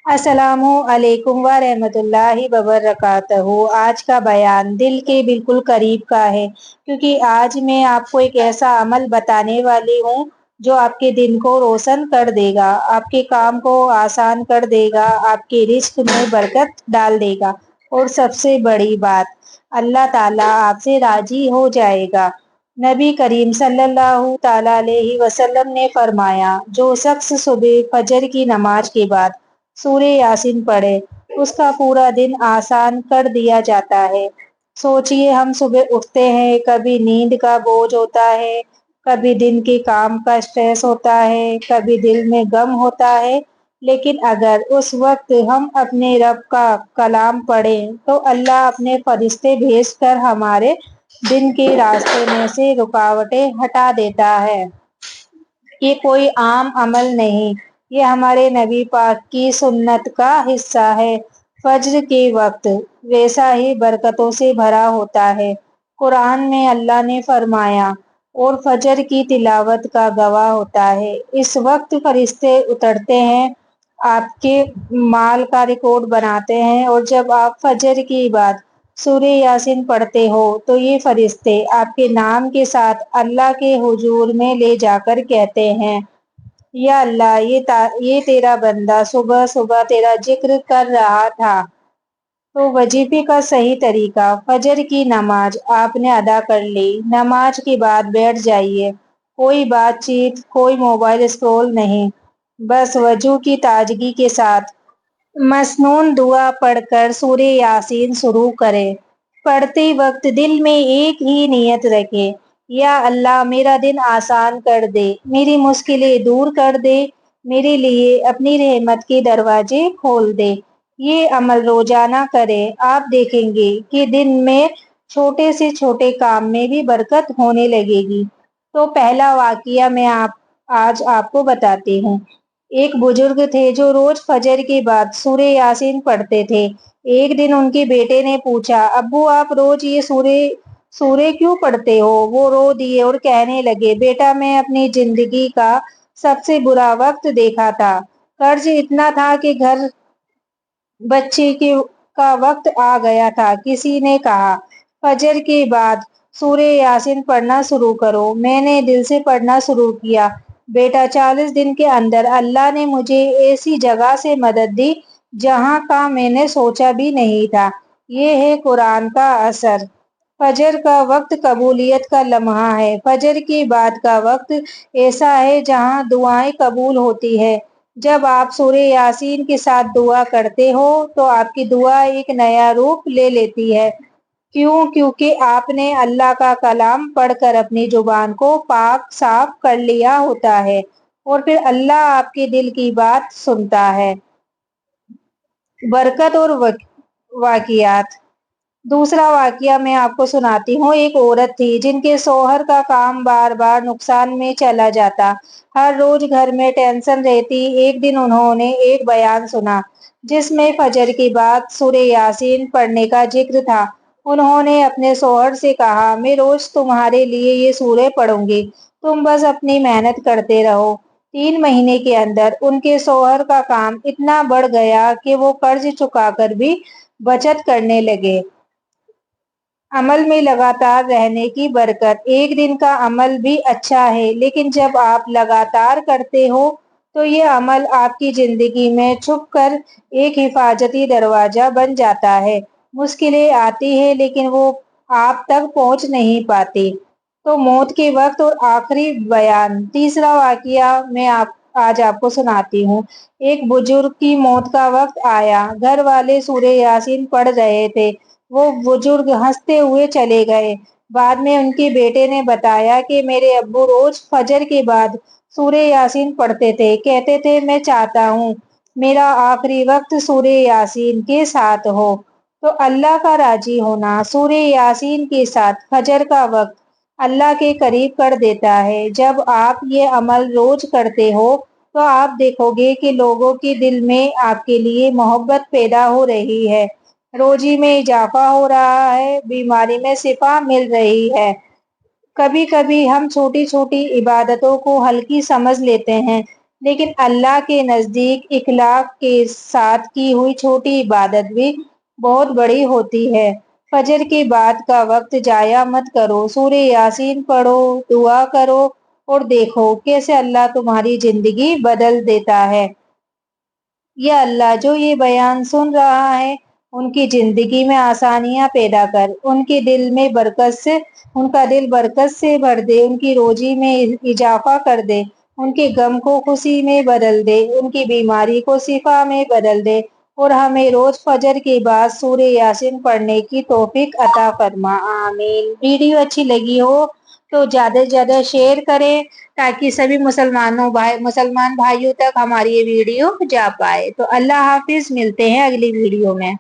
السلام علیکم ورحمۃ اللہ وبرکاتہ۔ آج کا بیان دل کے بالکل قریب کا ہے، کیونکہ آج میں آپ کو ایک ایسا عمل بتانے والی ہوں جو آپ کے دن کو روشن کر دے گا، آپ کے کام کو آسان کر دے گا، آپ کے رزق میں برکت ڈال دے گا، اور سب سے بڑی بات، اللہ تعالیٰ آپ سے راضی ہو جائے گا۔ نبی کریم صلی اللہ تعالیٰ علیہ وسلم نے فرمایا، جو شخص صبح فجر کی نماز کے بعد سورہ یاسین پڑھے، اس کا پورا دن آسان کر دیا جاتا ہے۔ سوچئے، ہم صبح اٹھتے ہیں، کبھی نیند کا بوجھ ہوتا ہے، کبھی دن کے کام کا اسٹریس ہوتا ہے، کبھی دل میں غم ہوتا ہے، لیکن اگر اس وقت ہم اپنے رب کا کلام پڑھیں تو اللہ اپنے فرشتے بھیج کر ہمارے دن کے راستے میں سے رکاوٹیں ہٹا دیتا ہے۔ یہ کوئی عام عمل نہیں، یہ ہمارے نبی پاک کی سنت کا حصہ ہے۔ فجر کے وقت ویسا ہی برکتوں سے بھرا ہوتا ہے۔ قرآن میں اللہ نے فرمایا، اور فجر کی تلاوت کا گواہ ہوتا ہے، اس وقت فرشتے اترتے ہیں، آپ کے مال کا ریکارڈ بناتے ہیں، اور جب آپ فجر کی بعد سورہ یاسین پڑھتے ہو تو یہ فرشتے آپ کے نام کے ساتھ اللہ کے حضور میں لے جا کر کہتے ہیں، یا اللہ، یہ تیرا بندہ صبح صبح تیرا ذکر کر رہا تھا۔ تو وظیفے کا صحیح طریقہ: فجر کی نماز آپ نے ادا کر لی، نماز کے بعد بیٹھ جائیے، کوئی بات چیت، کوئی موبائل اسکرول نہیں، بس وضو کی تازگی کے ساتھ مسنون دعا پڑھ کر سورہ یاسین شروع کریں۔ پڑھتے وقت دل میں ایک ہی نیت رکھیں، یا اللہ، میرا دن آسان کر دے، میری مشکلیں دور کر دے، میرے لیے اپنی رحمت کے دروازے کھول دے۔ یہ عمل روزانہ کریں، آپ دیکھیں گے کہ دن میں چھوٹے سے چھوٹے کام میں بھی برکت ہونے لگے گی۔ تو پہلا واقعہ میں آج آپ کو بتاتی ہوں۔ ایک بزرگ تھے جو روز فجر کے بعد سورہ یاسین پڑھتے تھے۔ ایک دن ان کے بیٹے نے پوچھا، ابو، آپ روز یہ سورہ کیوں پڑھتے ہو؟ وہ رو دیے اور کہنے لگے، بیٹا، میں اپنی زندگی کا سب سے برا وقت دیکھا تھا، قرض اتنا تھا کہ گھر بچے کا وقت آ گیا تھا۔ کسی نے کہا، فجر کے بعد سورہ یاسین پڑھنا شروع کرو۔ میں نے دل سے پڑھنا شروع کیا، بیٹا، 40 دن کے اندر اللہ نے مجھے ایسی جگہ سے مدد دی جہاں کا میں نے سوچا بھی نہیں تھا۔ یہ ہے قرآن کا اثر۔ فجر کا وقت قبولیت کا لمحہ ہے۔ فجر کے بعد کا وقت ایسا ہے جہاں دعائیں قبول ہوتی ہے۔ جب آپ سورہ یاسین کے ساتھ دعا کرتے ہو تو آپ کی دعا ایک نیا روپ لے لیتی ہے۔ کیوں؟ کیونکہ آپ نے اللہ کا کلام پڑھ کر اپنی زبان کو پاک صاف کر لیا ہوتا ہے، اور پھر اللہ آپ کے دل کی بات سنتا ہے۔ برکت اور واقعات۔ دوسرا واقعہ میں آپ کو سناتی ہوں۔ ایک عورت تھی جن کے شوہر کا کام بار بار نقصان میں چلا جاتا، ہر روز گھر میں ٹینشن رہتی۔ ایک دن انہوں نے ایک بیان سنا جس میں فجر کے بعد سورہ یاسین پڑھنے کا ذکر تھا۔ انہوں نے اپنے شوہر سے کہا، میں روز تمہارے لیے یہ سورہ پڑھوں گی، تم بس اپنی محنت کرتے رہو۔ 3 مہینے کے اندر ان کے شوہر کا کام اتنا بڑھ گیا کہ وہ قرض چکا کر بھی بچت کرنے لگے۔ عمل میں لگاتار رہنے کی برکت۔ ایک دن کا عمل بھی اچھا ہے، لیکن جب آپ لگاتار کرتے ہو تو یہ عمل آپ کی زندگی میں چھپ کر ایک حفاظتی دروازہ بن جاتا ہے۔ مشکلیں آتی ہیں لیکن وہ آپ تک پہنچ نہیں پاتی۔ تو موت کے وقت اور آخری بیان۔ تیسرا واقعہ میں آج آپ کو سناتی ہوں۔ ایک بزرگ کی موت کا وقت آیا، گھر والے سورہ یاسین پڑھ رہے تھے، وہ بزرگ ہنستے ہوئے چلے گئے۔ بعد میں ان کے بیٹے نے بتایا کہ میرے ابو روز فجر کے بعد سورہ یاسین پڑھتے تھے، کہتے تھے، میں چاہتا ہوں میرا آخری وقت سورہ یاسین کے ساتھ ہو۔ تو اللہ کا راضی ہونا سورہ یاسین کے ساتھ فجر کا وقت اللہ کے قریب کر دیتا ہے۔ جب آپ یہ عمل روز کرتے ہو تو آپ دیکھو گے کہ لوگوں کے دل میں آپ کے لیے محبت پیدا ہو رہی ہے، روزی میں اضافہ ہو رہا ہے، بیماری میں شفا مل رہی ہے۔ کبھی کبھی ہم چھوٹی چھوٹی عبادتوں کو ہلکی سمجھ لیتے ہیں، لیکن اللہ کے نزدیک اخلاق کے ساتھ کی ہوئی چھوٹی عبادت بھی بہت بڑی ہوتی ہے۔ فجر کے بعد کا وقت ضائع مت کرو، سورہ یاسین پڑھو، دعا کرو اور دیکھو کیسے اللہ تمہاری زندگی بدل دیتا ہے۔ یا اللہ جو یہ بیان سن رہا ہے ان کی زندگی میں آسانیاں پیدا کر، ان کے دل میں ان کا دل برکت سے بھر دے، ان کی روزی میں اضافہ کر دے، ان کے غم کو خوشی میں بدل دے، ان کی بیماری کو شفا میں بدل دے اور ہمیں روز فجر کے بعد سورہ یاسین پڑھنے کی توفیق عطا فرما، آمین۔ ویڈیو اچھی لگی ہو تو زیادہ سے زیادہ شیئر کریں تاکہ سبھی مسلمان بھائیوں تک ہماری یہ ویڈیو جا پائے۔ تو اللہ حافظ، ملتے ہیں اگلی ویڈیو میں۔